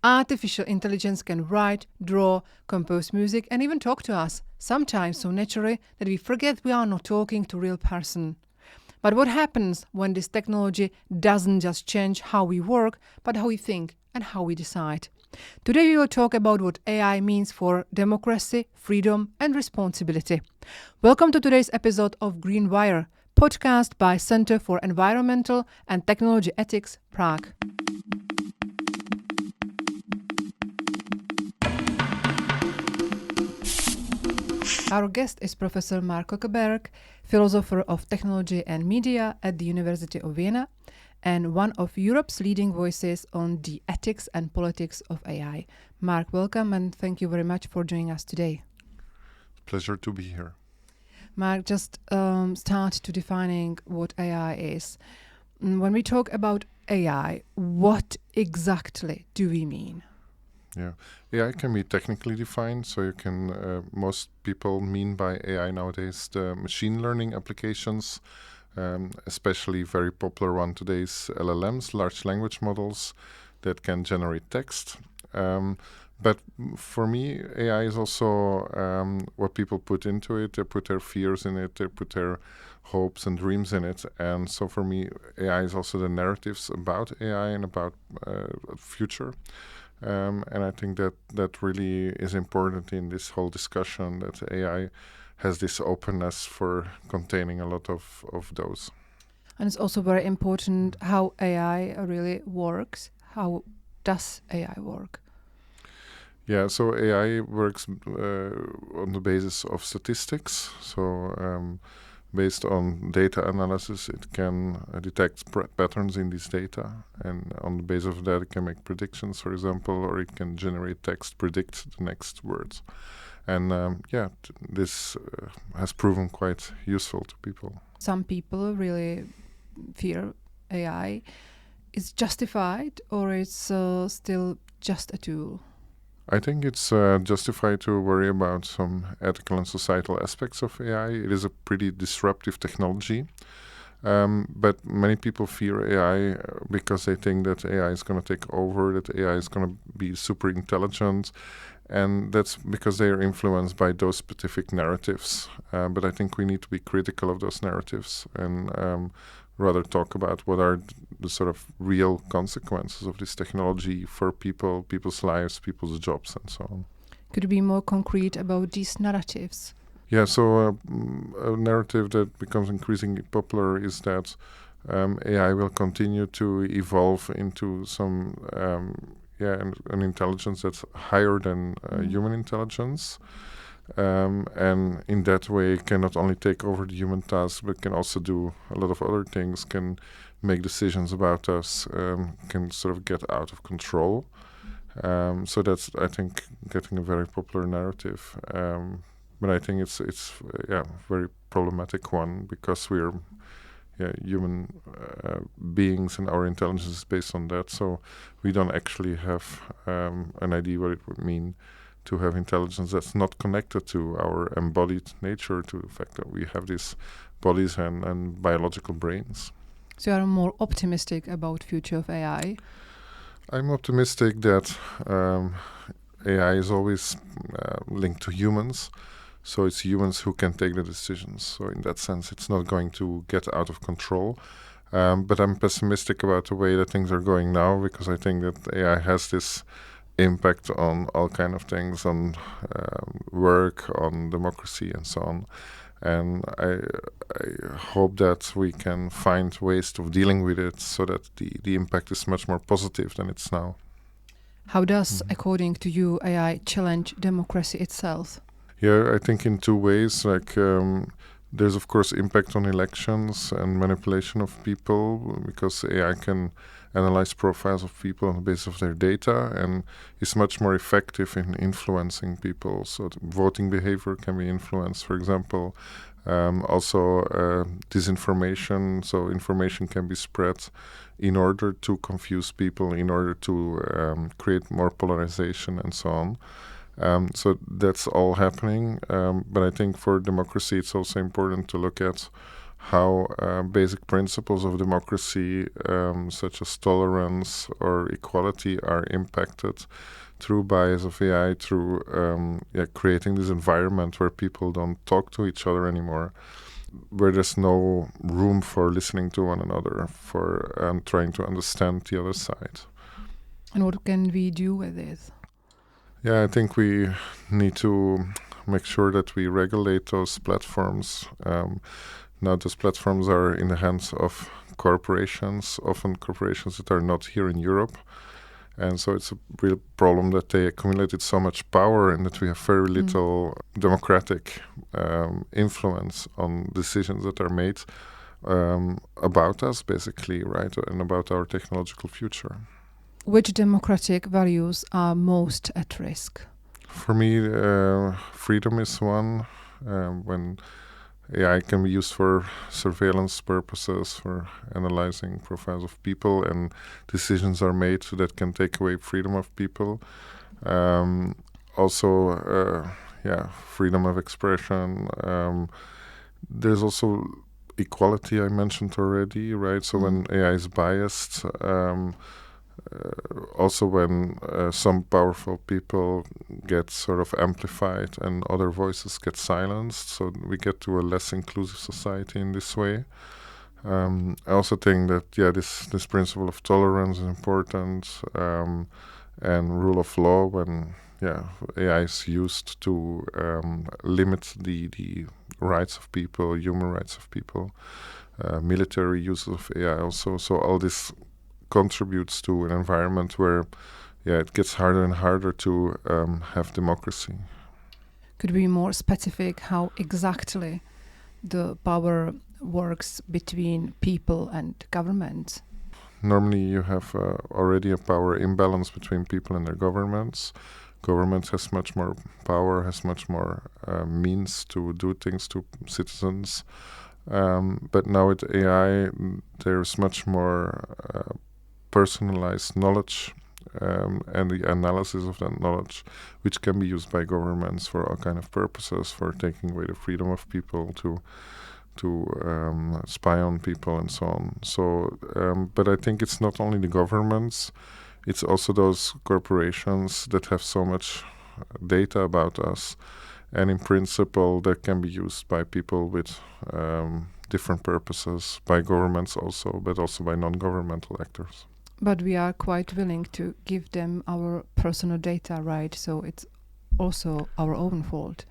Artificial intelligence can write, draw, compose music, and even talk to us, sometimes so naturally that we forget we are not talking to a real person. But what happens when this technology doesn't just change how we work, but how we think and how we decide? Today we will talk about what AI means for democracy, freedom, and responsibility. Welcome to today's episode of Green Wire, podcast by Center for Environmental and Technology Ethics, Prague. Our guest is Professor Mark Coeckelbergh, philosopher of technology and media at the University of Vienna, and one of Europe's leading voices on the ethics and politics of AI. Mark, welcome, and thank you very much for joining us today. Pleasure to be here. Mark, just start to defining what AI is. When we talk about AI, what exactly do we mean? Yeah, AI can be technically defined, so you can, most people mean by AI nowadays the machine learning applications, especially very popular one today is LLMs, large language models that can generate text. But for me, AI is also what people put into it. They put their fears in it, they put their hopes and dreams in it. And so for me, AI is also the narratives about AI and about future. And I think that really is important in this whole discussion, that AI has this openness for containing a lot of those. And it's also very important how AI really works. How does AI work? Yeah, so AI works on the basis of statistics. So based on data analysis, it can detect patterns in this data, and on the basis of that, it can make predictions, for example, or it can generate text, predict the next words. And this has proven quite useful to people. Some people really fear AI. Is justified, or it's still just a tool? I think it's justified to worry about some ethical and societal aspects of AI. It is a pretty disruptive technology, but many people fear AI because they think that AI is going to take over, that AI is going to be super intelligent, and that's because they are influenced by those specific narratives. But I think we need to be critical of those narratives and rather talk about what are the sort of real consequences of this technology for people, people's lives, people's jobs, and so on. Could you be more concrete about these narratives? Yeah, so a narrative that becomes increasingly popular is that AI will continue to evolve into some an intelligence that's higher than human intelligence. And in that way can not only take over the human task, but can also do a lot of other things, can make decisions about us, can sort of get out of control. So that's, I think, getting a very popular narrative. But I think it's a very problematic one, because we're human beings and our intelligence is based on that. So we don't actually have an idea what it would mean to have intelligence that's not connected to our embodied nature, to the fact that we have these bodies and biological brains. So you are more optimistic about future of AI? I'm optimistic that AI is always linked to humans, so it's humans who can take the decisions. So in that sense, it's not going to get out of control. But I'm pessimistic about the way that things are going now, because I think that AI has this impact on all kind of things, on work, on democracy, and so on. And I hope that we can find ways of dealing with it so that the impact is much more positive than it's now. How does, according to you, AI challenge democracy itself? Yeah, I think in two ways. Like there's of course impact on elections and manipulation of people, because AI can analyze profiles of people on the basis of their data and is much more effective in influencing people. So voting behavior can be influenced, for example. Also disinformation, so information can be spread in order to confuse people, in order to create more polarization and so on. So that's all happening. But I think for democracy it's also important to look at how basic principles of democracy, such as tolerance or equality, are impacted through bias of AI, through creating this environment where people don't talk to each other anymore, where there's no room for listening to one another, for trying to understand the other side. And what can we do with this? Yeah, I think we need to make sure that we regulate those platforms. Now those platforms are in the hands of corporations, often corporations that are not here in Europe. And so it's a real problem that they accumulated so much power and that we have very little democratic influence on decisions that are made about us, basically, right, and about our technological future. Which democratic values are most at risk? For me, freedom is one. When AI can be used for surveillance purposes, for analyzing profiles of people, and decisions are made that can take away freedom of people. Also, freedom of expression. There's also equality I mentioned already, right? So when AI is biased, also when some powerful people get sort of amplified and other voices get silenced, so we get to a less inclusive society in this way. I also think that this principle of tolerance is important, and rule of law when AI is used to limit the rights of people, human rights of people, military use of AI also. So all this contributes to an environment where it gets harder and harder to have democracy. Could we be more specific how exactly the power works between people and governments? Normally you have already a power imbalance between people and their governments. Government has much more power, has much more means to do things to citizens. But now with AI, there's much more personalized knowledge and the analysis of that knowledge, which can be used by governments for all kind of purposes, for taking away the freedom of people to spy on people and so on. So, but I think it's not only the governments, it's also those corporations that have so much data about us, and in principle that can be used by people with different purposes, by governments also, but also by non-governmental actors. But we are quite willing to give them our personal data, right? So it's also our own fault.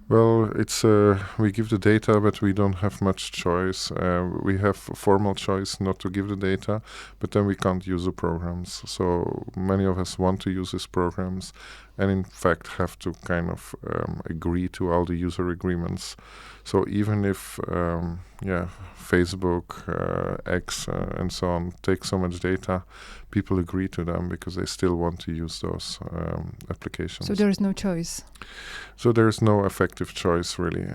Well, it's we give the data, but we don't have much choice. We have a formal choice not to give the data, but then we can't use the programs. So many of us want to use these programs, and in fact have to kind of agree to all the user agreements. So even if Facebook, X, and so on take so much data, people agree to them because they still want to use those applications. So there is no choice. So there is no effective choice, really.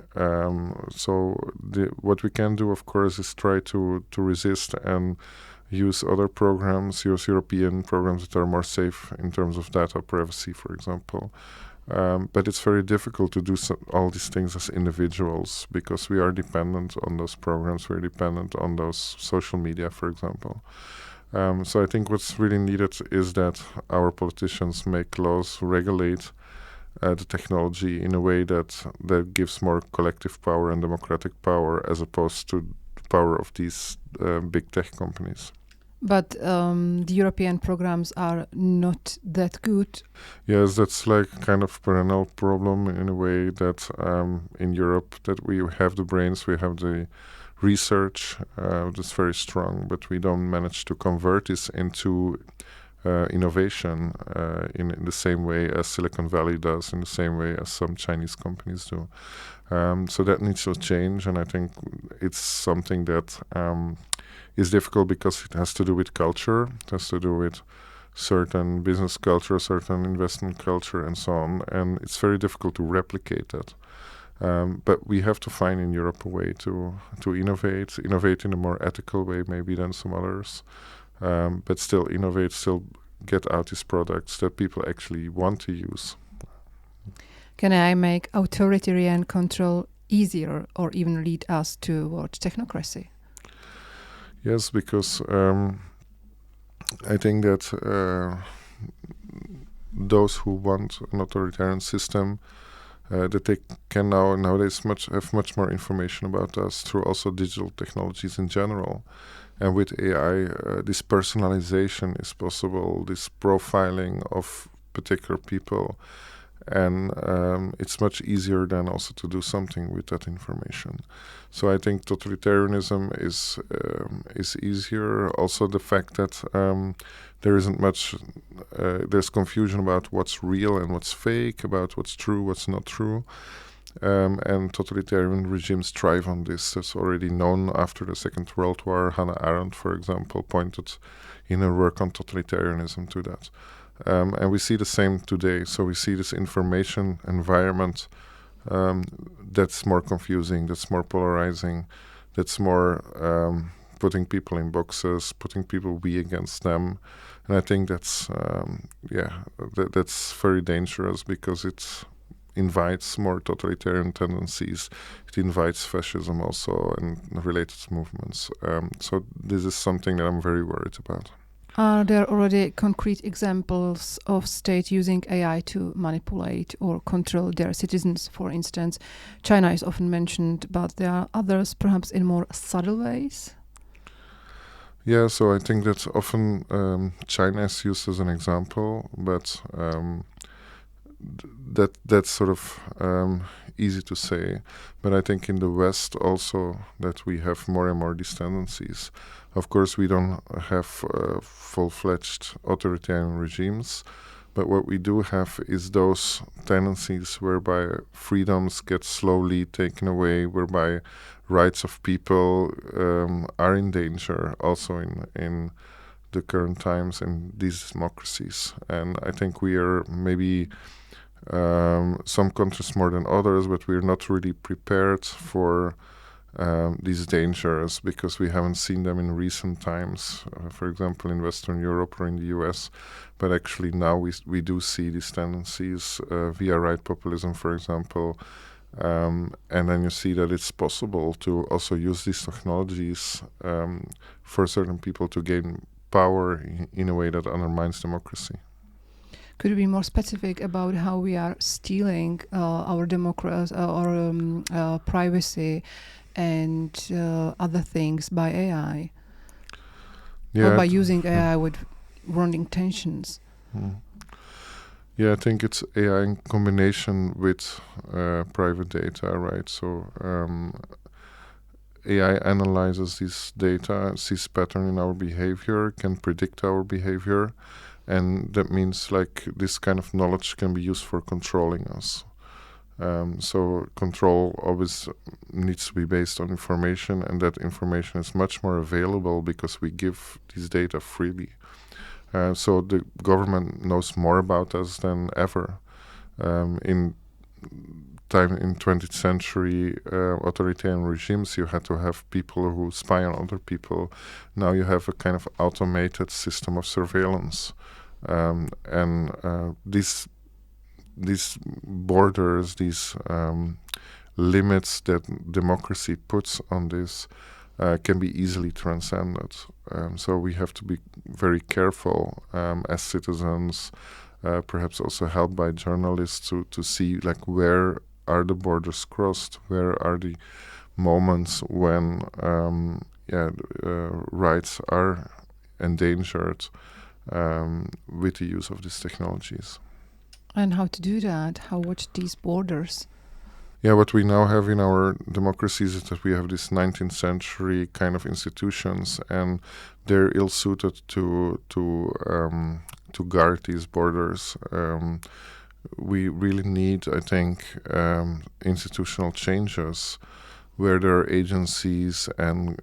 What we can do, of course, is try to resist and use other programs, use European programs that are more safe in terms of data privacy, for example. But it's very difficult to do all these things as individuals because we are dependent on those programs, we're dependent on those social media, for example. So I think what's really needed is that our politicians make laws, regulate the technology in a way that gives more collective power and democratic power as opposed to the power of these big tech companies. But the European programs are not that good. Yes, that's like kind of perennial problem in a way that in Europe that we have the brains, we have the research that's very strong, but we don't manage to convert this into innovation in the same way as Silicon Valley does, in the same way as some Chinese companies do. So that needs to change, and I think it's something that is difficult because it has to do with culture, it has to do with certain business culture, certain investment culture, and so on, and it's very difficult to replicate that. But we have to find in Europe a way to innovate in a more ethical way maybe than some others, but still innovate, still get out these products that people actually want to use. Can I make authoritarian control easier or even lead us towards technocracy? Yes, because I think that those who want an authoritarian system, that they can nowadays have much more information about us through also digital technologies in general. And with AI, this personalization is possible, this profiling of particular people, and it's much easier then also to do something with that information. So I think totalitarianism is easier. Also the fact that there isn't much, there's confusion about what's real and what's fake, about what's true, what's not true. And totalitarian regimes thrive on this. That's already known after the Second World War. Hannah Arendt, for example, pointed in her work on totalitarianism to that. And we see the same today. So we see this information environment that's more confusing, that's more polarizing, that's more putting people in boxes, putting people we against them. And I think that's that's very dangerous because it invites more totalitarian tendencies. It invites fascism also and related movements. So this is something that I'm very worried about. Are there already concrete examples of states using AI to manipulate or control their citizens? For instance, China is often mentioned, but there are others, perhaps in more subtle ways. Yeah, so I think that often China is used as an example, but that's sort of easy to say. But I think in the West also that we have more and more these tendencies. Of course, we don't have full-fledged authoritarian regimes, but what we do have is those tendencies whereby freedoms get slowly taken away, whereby rights of people are in danger also in the current times in these democracies. And I think we are maybe some countries more than others, but we're not really prepared for these dangers because we haven't seen them in recent times, for example, in Western Europe or in the US. But actually now we do see these tendencies via right populism, for example. And then you see that it's possible to also use these technologies for certain people to gain power in a way that undermines democracy. Could you be more specific about how we are stealing our democracy, our privacy, and other things by AI? Yeah, or by using AI with wrong intentions? Yeah, I think it's AI in combination with private data, right? So AI analyzes this data, sees pattern in our behavior, can predict our behavior, and that means like this kind of knowledge can be used for controlling us. So control always needs to be based on information, and that information is much more available because we give these data freely. So the government knows more about us than ever. In 20th century authoritarian regimes, you had to have people who spy on other people. Now you have a kind of automated system of surveillance. And these borders, these limits that democracy puts on this can be easily transcended. So we have to be very careful as citizens, perhaps also helped by journalists to see like where are the borders crossed, where are the moments when rights are endangered with the use of these technologies. And how to do that? How watch these borders? Yeah, what we now have in our democracies is that we have these 19th century kind of institutions, and they're ill-suited to guard these borders. We really need, I think, institutional changes where there are agencies and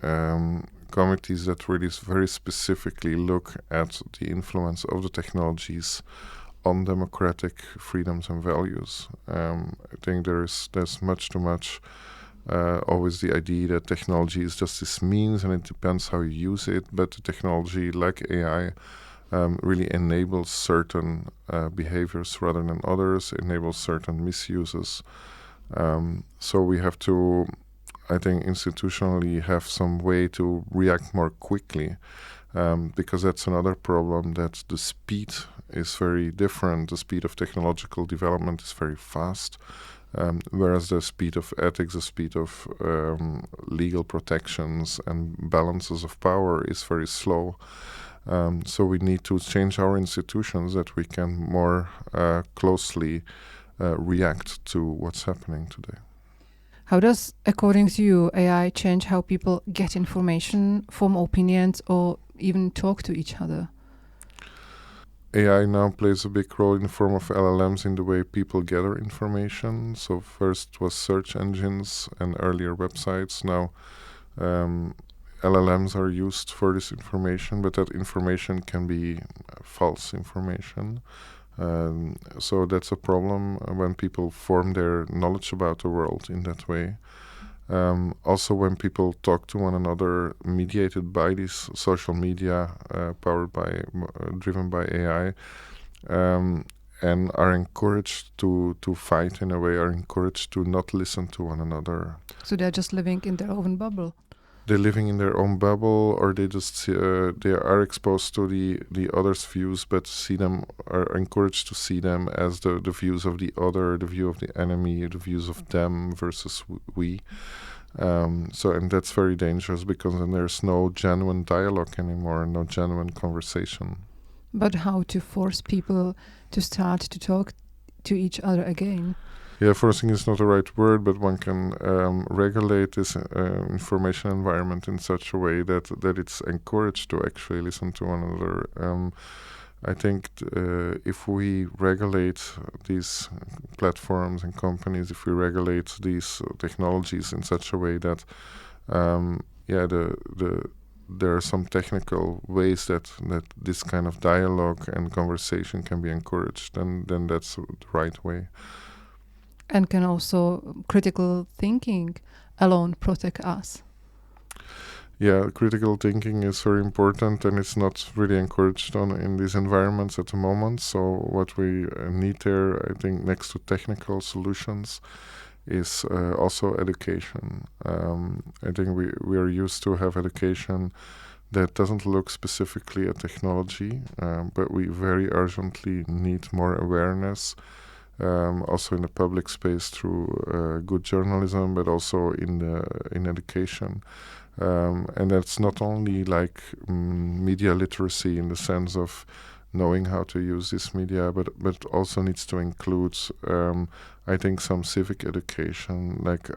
committees that really very specifically look at the influence of the technologies on democratic freedoms and values. I think there's much too much always the idea that technology is just this means and it depends how you use it, but the technology like AI really enables certain behaviors rather than others, enables certain misuses. So we have to, I think, institutionally have some way to react more quickly, because that's another problem, that the speed is very different. The speed of technological development is very fast, whereas the speed of ethics, the speed of legal protections and balances of power is very slow. So we need to change our institutions that we can more closely react to what's happening today. How does, according to you, AI change how people get information, form opinions, or even talk to each other? AI now plays a big role in the form of LLMs in the way people gather information. So first was search engines and earlier websites. Now LLMs are used for this information, but that information can be false information. So that's a problem when people form their knowledge about the world in that way. Also, when people talk to one another, mediated by this social media, driven by AI, and are encouraged to fight in a way, are encouraged to not listen to one another. So they're just living in their own bubble. They're living in their own bubble, or they just they are exposed to the other's views, but are encouraged to see them as the views of the other, the view of the enemy, the views of them versus we. And that's very dangerous, because then there's no genuine dialogue anymore, no genuine conversation. But how to force people to start to talk to each other again? Yeah, forcing is not the right word, but one can regulate this information environment in such a way that it's encouraged to actually listen to one another. I think if we regulate these platforms and companies, if we regulate these technologies in such a way that, there are some technical ways that this kind of dialogue and conversation can be encouraged, then that's the right way. And can also critical thinking alone protect us? Yeah, critical thinking is very important, and it's not really encouraged in these environments at the moment. So what we need there, I think, next to technical solutions, is also education. I think we are used to have education that doesn't look specifically at technology, but we very urgently need more awareness, also in the public space through good journalism, but also in education. And that's not only like media literacy in the sense of knowing how to use this media, but also needs to include, I think, some civic education, like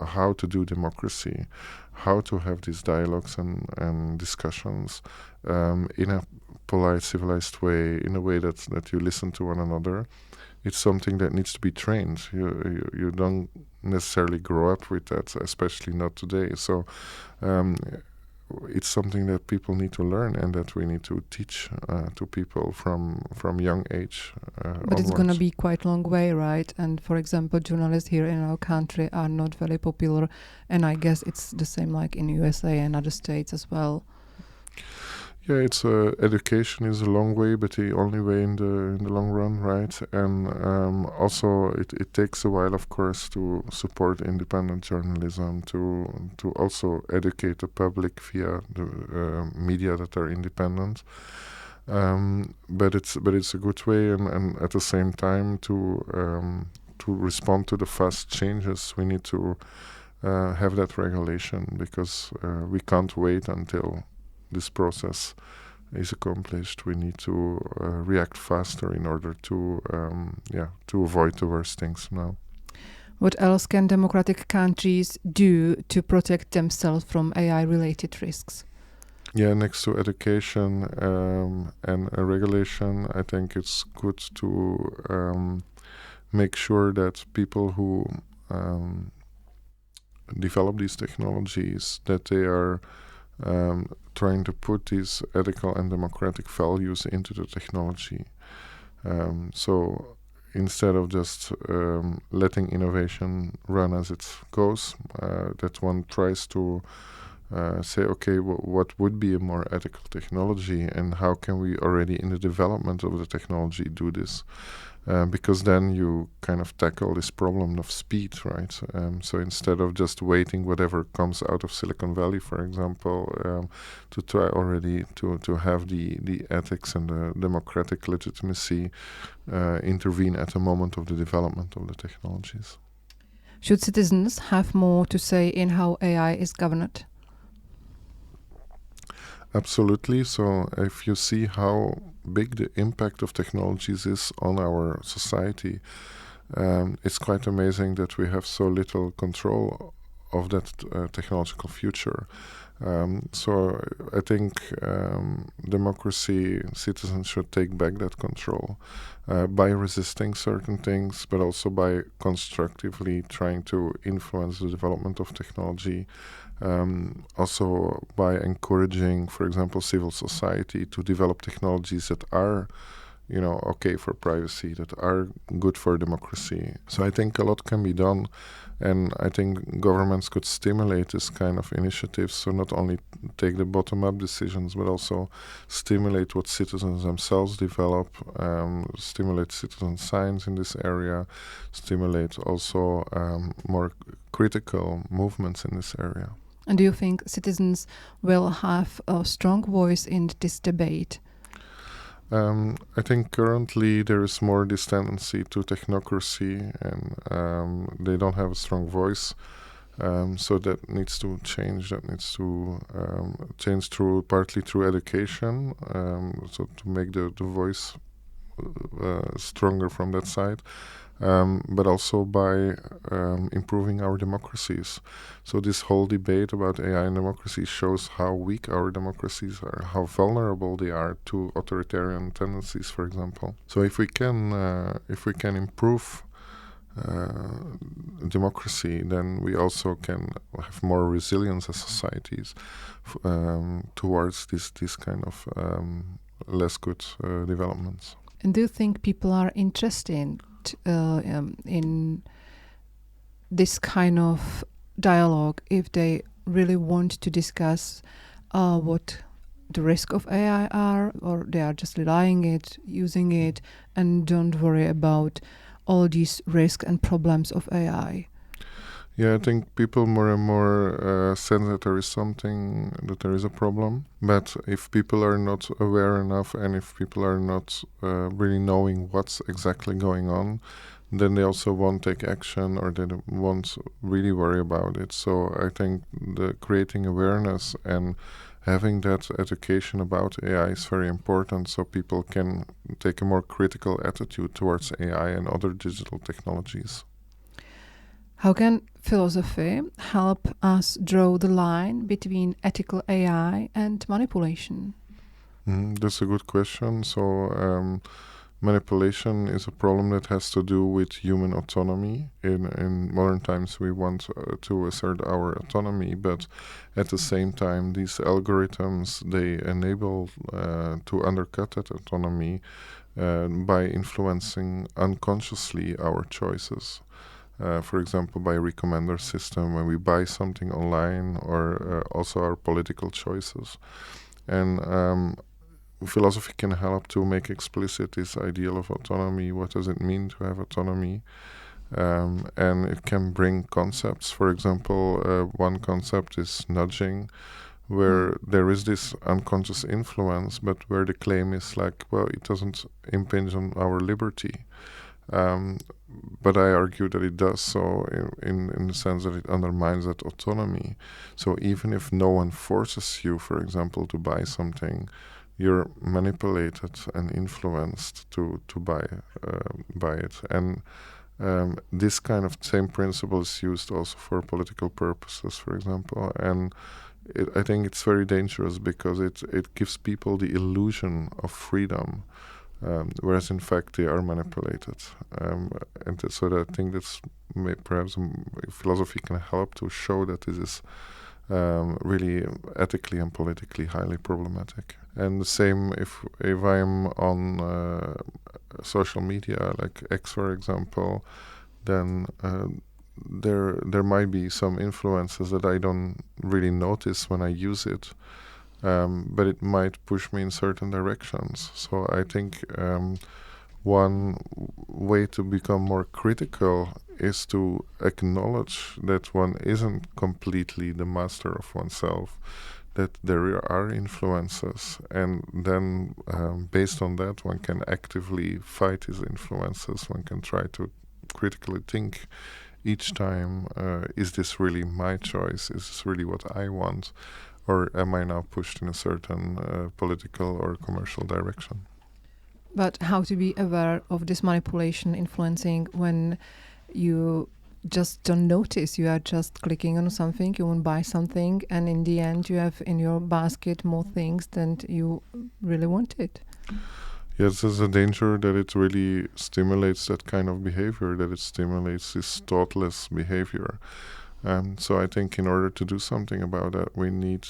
how to do democracy, how to have these dialogues and discussions in a polite, civilized way, in a way that you listen to one another. It's something that needs to be trained. You don't necessarily grow up with that, especially not today. So it's something that people need to learn, and that we need to teach to people from young age. But it's going to be quite a long way, right? And for example, journalists here in our country are not very popular, and I guess it's the same like in USA and other states as well. Yeah, it's education is a long way, but the only way in the long run, right? And also it takes a while, of course, to support independent journalism, to also educate the public via the media that are independent. But it's a good way, and at the same time to respond to the fast changes, we need to have that regulation, because we can't wait until this process is accomplished. We need to react faster in order to avoid the worst things now. What else can democratic countries do to protect themselves from AI-related risks? Yeah, next to education and regulation, I think it's good to make sure that people who develop these technologies, that they are trying to put these ethical and democratic values into the technology. So instead of just letting innovation run as it goes, that one tries to say, okay, what would be a more ethical technology, and how can we already in the development of the technology do this? because then you kind of tackle this problem of speed, right? So instead of just waiting whatever comes out of Silicon Valley, for example, to try already to have the ethics and the democratic legitimacy intervene at the moment of the development of the technologies. Should citizens have more to say in how AI is governed? Absolutely. So if you see how big the impact of technologies is on our society, it's quite amazing that we have so little control of that technological future. So I think democracy, citizens should take back that control by resisting certain things, but also by constructively trying to influence the development of technology. Also by encouraging, for example, civil society to develop technologies that are, okay for privacy, that are good for democracy. So I think a lot can be done, and I think governments could stimulate this kind of initiatives. So not only take the bottom-up decisions, but also stimulate what citizens themselves develop, stimulate citizen science in this area, stimulate also more critical movements in this area. And do you think citizens will have a strong voice in this debate? I think currently there is more this tendency to technocracy, and they don't have a strong voice. So that needs to change. That needs to change partly through education, so to make the voice stronger from that side. But also by improving our democracies. So this whole debate about AI and democracy shows how weak our democracies are, how vulnerable they are to authoritarian tendencies, for example. So if we can improve democracy, then we also can have more resilience as societies towards this kind of less good developments. And do you think people are interested in this kind of dialogue if they really want to discuss what the risk of AI are, or they are just relying it, using it, and don't worry about all these risks and problems of AI? Yeah, I think people more and more sense that there is a problem. But if people are not aware enough, and if people are not really knowing what's exactly going on, then they also won't take action, or they won't really worry about it. So I think creating awareness and having that education about AI is very important, so people can take a more critical attitude towards AI and other digital technologies. How can philosophy help us draw the line between ethical AI and manipulation? That's a good question. So manipulation is a problem that has to do with human autonomy. In modern times we want to assert our autonomy, but at the same time these algorithms, they enable to undercut that autonomy by influencing unconsciously our choices. For example, by recommender system when we buy something online, or also our political choices. And philosophy can help to make explicit this ideal of autonomy. What does it mean to have autonomy? And it can bring concepts. For example, one concept is nudging, where there is this unconscious influence, but where the claim is like, well, it doesn't impinge on our liberty. But I argue that it does so in the sense that it undermines that autonomy. So even if no one forces you, for example, to buy something, you're manipulated and influenced to buy it. And this kind of same principle is used also for political purposes, for example. And I think it's very dangerous because it gives people the illusion of freedom. Whereas in fact they are manipulated, and so I think that's perhaps philosophy can help to show that this is really ethically and politically highly problematic. And the same if I'm on social media like X, for example, then there might be some influences that I don't really notice when I use it. But it might push me in certain directions. So I think one way to become more critical is to acknowledge that one isn't completely the master of oneself, that there are influences, and then based on that one can actively fight these influences. One can try to critically think each time, is this really my choice? Is this really what I want? Or am I now pushed in a certain political or commercial direction? But how to be aware of this manipulation, influencing, when you just don't notice, you are just clicking on something, you want to buy something, and in the end you have in your basket more things than you really wanted. Yes, there's a danger that it really stimulates that kind of behavior, that it stimulates this thoughtless behavior. So I think in order to do something about that, we need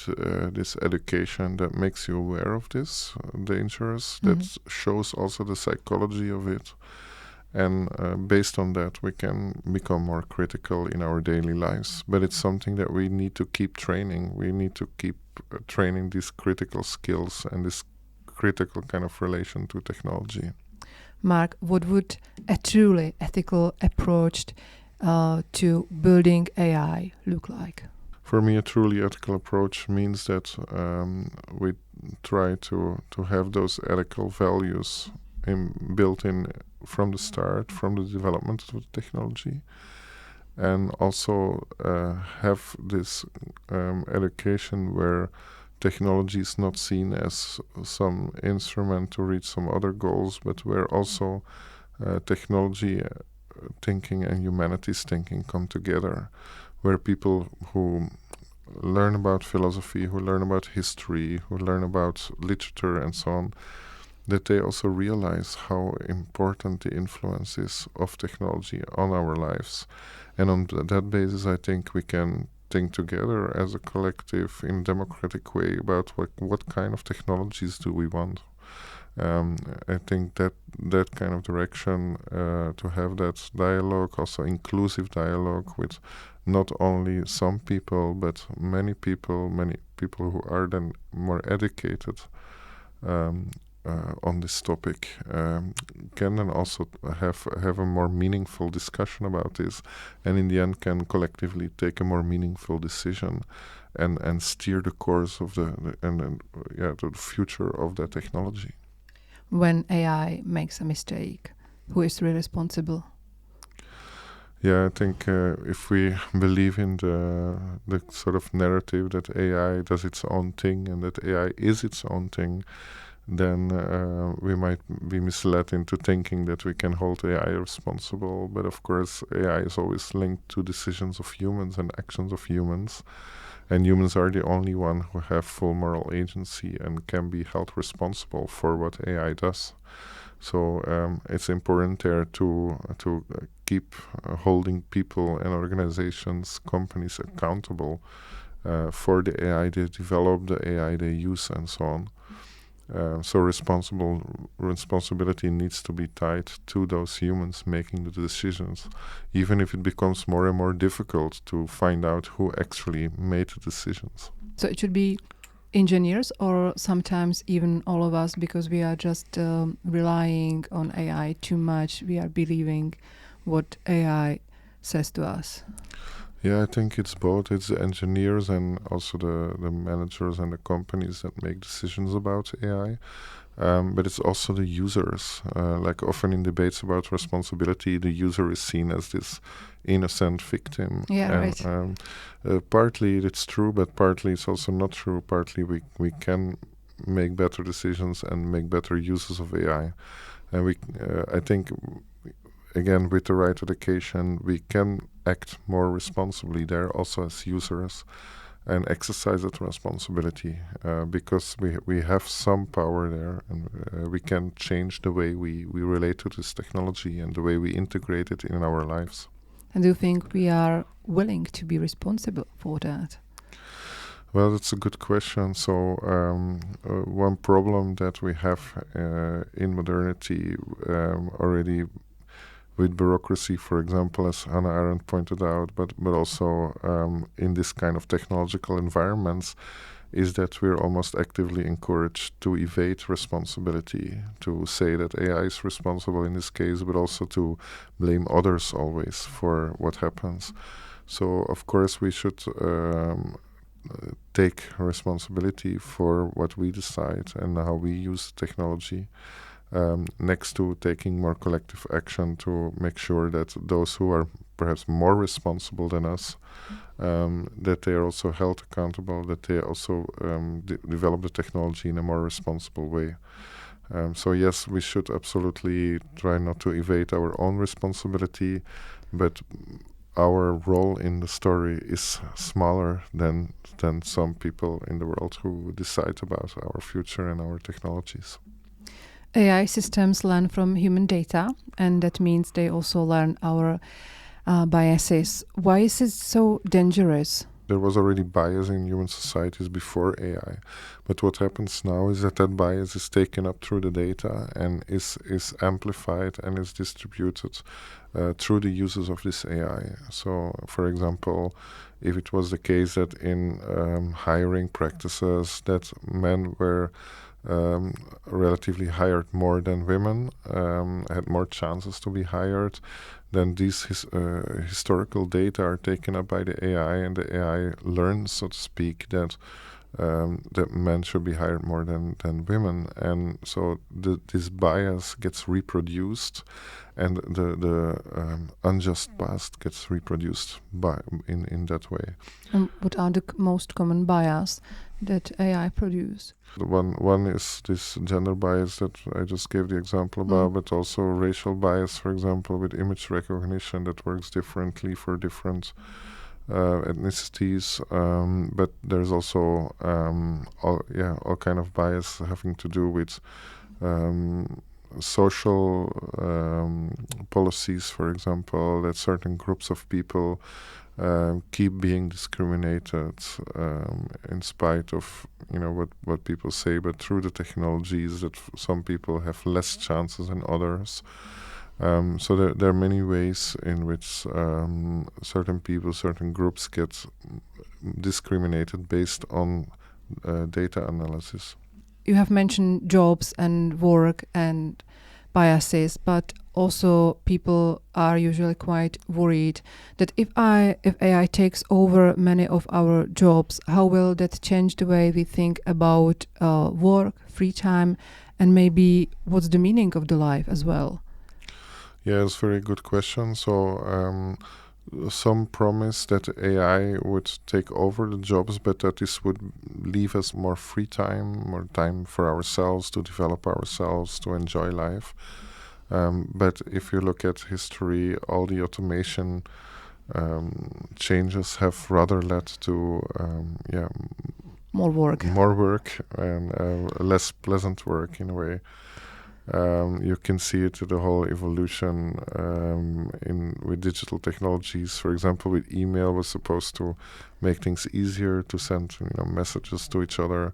this education that makes you aware of this dangers, that shows also the psychology of it. And based on that, we can become more critical in our daily lives. But it's something that we need to keep training. We need to keep training these critical skills and this critical kind of relation to technology. Mark, what would a truly ethical approach to building AI look like? For me, a truly ethical approach means that we try to have those ethical values built in from the start, from the development of the technology, and also have this education where technology is not seen as some instrument to reach some other goals, but where also technology thinking and humanities thinking come together, where people who learn about philosophy, who learn about history, who learn about literature and so on, that they also realize how important the influence is of technology on our lives. And on that basis, I think we can think together as a collective in a democratic way about what kind of technologies do we want. I think that kind of direction, to have that dialogue, also inclusive dialogue with not only some people, but many people who are then more educated on this topic, can then also have a more meaningful discussion about this, and in the end can collectively take a more meaningful decision and steer the course of the future of the technology. When AI makes a mistake, who is really responsible? Yeah, I think if we believe in the sort of narrative that AI does its own thing and that AI is its own thing, then we might be misled into thinking that we can hold AI responsible. But of course, AI is always linked to decisions of humans and actions of humans. And humans are the only one who have full moral agency and can be held responsible for what AI does. So it's important there to keep holding people and organizations, companies accountable for the AI they develop, the AI they use, and so on. So responsibility needs to be tied to those humans making the decisions, even if it becomes more and more difficult to find out who actually made the decisions. So it should be engineers, or sometimes even all of us, because we are just relying on AI too much. We are believing what AI says to us. Yeah, I think it's both. It's the engineers and also the managers and the companies that make decisions about AI. But it's also the users. Like often in debates about responsibility, the user is seen as this innocent victim. Yeah, and, right. Partly it's true, but partly it's also not true. Partly we can make better decisions and make better uses of AI. And I think, again, with the right education, we can act more responsibly there also as users and exercise that responsibility, because we have some power there, and we can change the way we relate to this technology and the way we integrate it in our lives. And do you think we are willing to be responsible for that? Well, that's a good question. So one problem that we have in modernity already with bureaucracy, for example, as Hannah Arendt pointed out, but also in this kind of technological environments, is that we're almost actively encouraged to evade responsibility, to say that AI is responsible in this case, but also to blame others always for what happens. So, of course, we should take responsibility for what we decide and how we use technology, next to taking more collective action to make sure that those who are perhaps more responsible than us, that they are also held accountable, that they also develop the technology in a more responsible way. So yes, we should absolutely try not to evade our own responsibility, but our role in the story is smaller than some people in the world who decide about our future and our technologies. AI systems learn from human data, and that means they also learn our biases. Why is it so dangerous? There was already bias in human societies before AI, but what happens now is that bias is taken up through the data and is amplified and is distributed through the uses of this AI. So, for example, if it was the case that in hiring practices that men were relatively hired more than women, had more chances to be hired, then these historical data are taken up by the AI, and the AI learns, so to speak, that men should be hired more than women, and so this bias gets reproduced, and the unjust past gets reproduced in that way. And what are the most common bias that AI produce? One is this gender bias that I just gave the example about, but also racial bias, for example, with image recognition that works differently for different ethnicities. But there's also all kind of bias having to do with social policies, for example, that certain groups of people keep being discriminated in spite of what people say, but through the technologies that some people have less chances than others. So there are many ways in which certain people, certain groups get discriminated based on data analysis. You have mentioned jobs and work and biases, but also people are usually quite worried that if AI takes over many of our jobs, how will that change the way we think about work, free time, and maybe what's the meaning of the life as well? Yeah, it's a very good question. So some promise that AI would take over the jobs, but that this would leave us more free time, more time for ourselves, to develop ourselves, to enjoy life. But if you look at history, all the automation changes have rather led to more work and less pleasant work in a way. You can see it, the whole evolution with digital technologies. For example, with email was supposed to make things easier to send messages to each other,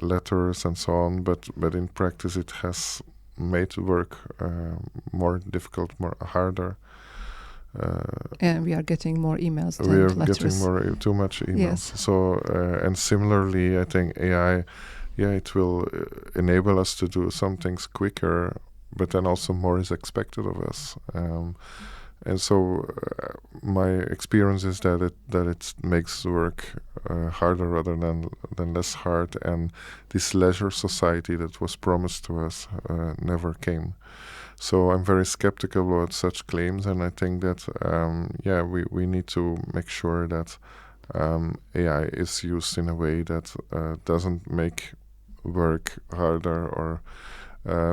letters and so on. But in practice, it has made work more difficult, more harder. And we are getting more emails than we are letters. getting too much emails. Yes. So and similarly, I think AI. Yeah, it will enable us to do some things quicker, but then also more is expected of us. And so my experience is that it makes work harder rather than less hard, and this leisure society that was promised to us never came. So I'm very skeptical about such claims, and I think that we need to make sure that AI is used in a way that doesn't make work harder or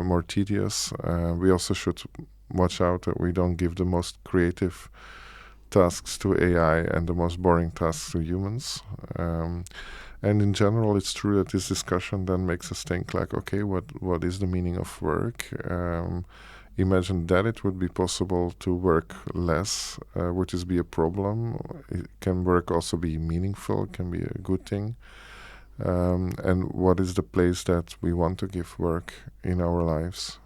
more tedious. We also should watch out that we don't give the most creative tasks to AI and the most boring tasks to humans. And in general, it's true that this discussion then makes us think like, okay, what is the meaning of work? Imagine that it would be possible to work less. Would this be a problem? Can work also be meaningful? Can be a good thing? And what is the place that we want to give work in our lives?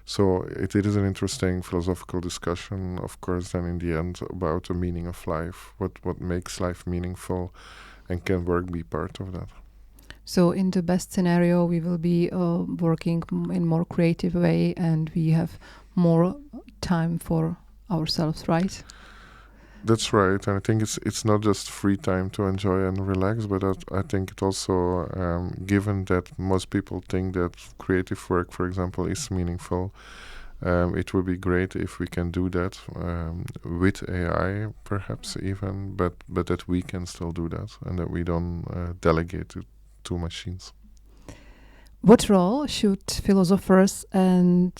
So it is an interesting philosophical discussion, of course, then in the end about the meaning of life, what makes life meaningful, and can work be part of that. So in the best scenario, we will be working in more creative way, and we have more time for ourselves, right? That's right, and I think it's not just free time to enjoy and relax, but I think it also, given that most people think that creative work, for example, is meaningful, it would be great if we can do that with AI, perhaps even, but that we can still do that, and that we don't delegate it to machines. What role should philosophers and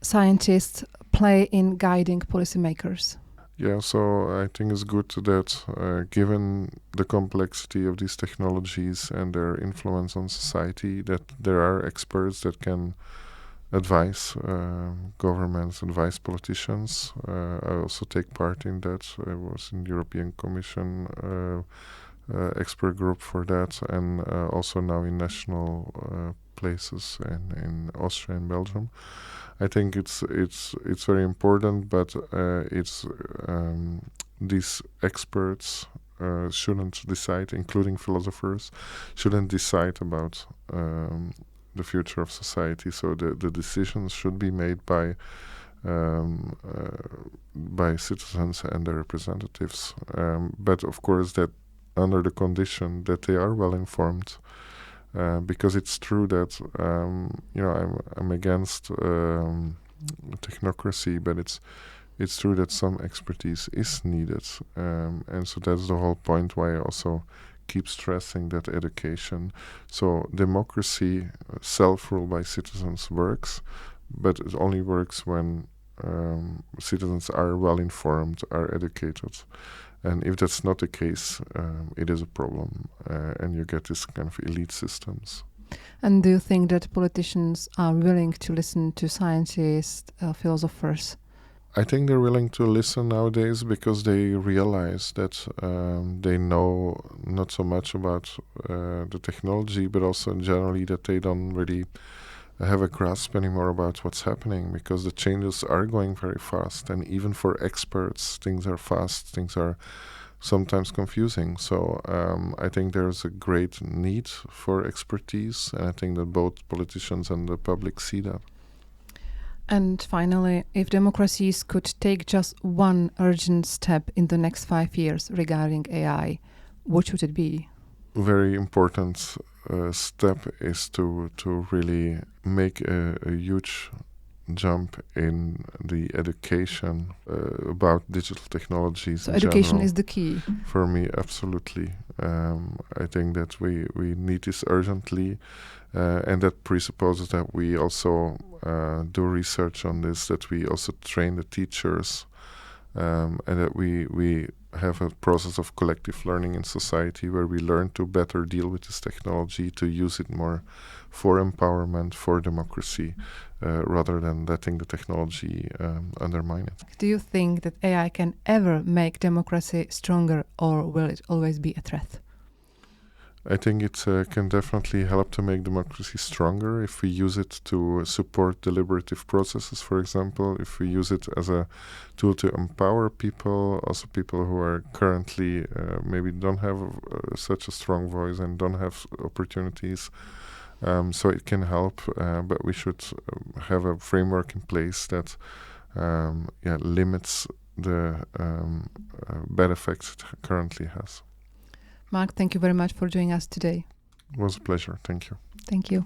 scientists play in guiding policymakers? Yeah, so I think it's good that given the complexity of these technologies and their influence on society, that there are experts that can advise governments, advise politicians. I also take part in that. I was in the European Commission expert group for that, and also now in national places in Austria and Belgium. I think it's very important, but these experts shouldn't decide, including philosophers, shouldn't decide about the future of society. So the decisions should be made by citizens and their representatives. But of course, that under the condition that they are well informed. Because it's true that I'm against technocracy, but it's true that some expertise is needed, and so that's the whole point why I also keep stressing that education. So democracy, self-rule by citizens works, but it only works when citizens are well informed, are educated. And if that's not the case, it is a problem, and you get this kind of elite systems. And do you think that politicians are willing to listen to scientists, philosophers? I think they're willing to listen nowadays because they realize that they know not so much about the technology, but also generally that they don't really have a grasp anymore about what's happening, because the changes are going very fast, and even for experts things are fast, things are sometimes confusing. So I think there's a great need for expertise, and I think that both politicians and the public see that. And finally, if democracies could take just one urgent step in the next 5 years regarding AI, what should it be? Very important step is to really make a huge jump in the education about digital technologies. So in education general. is the key. For me, absolutely. I think that we need this urgently, and that presupposes that we also do research on this, that we also train the teachers, and that we have a process of collective learning in society where we learn to better deal with this technology, to use it more for empowerment, for democracy, rather than letting the technology undermine it. Do you think that AI can ever make democracy stronger, or will it always be a threat? I think it can definitely help to make democracy stronger if we use it to support deliberative processes, for example, if we use it as a tool to empower people, also people who are currently maybe don't have such a strong voice and don't have opportunities. So it can help, but we should have a framework in place that limits the bad effects it currently has. Mark, thank you very much for joining us today. It was a pleasure. Thank you. Thank you.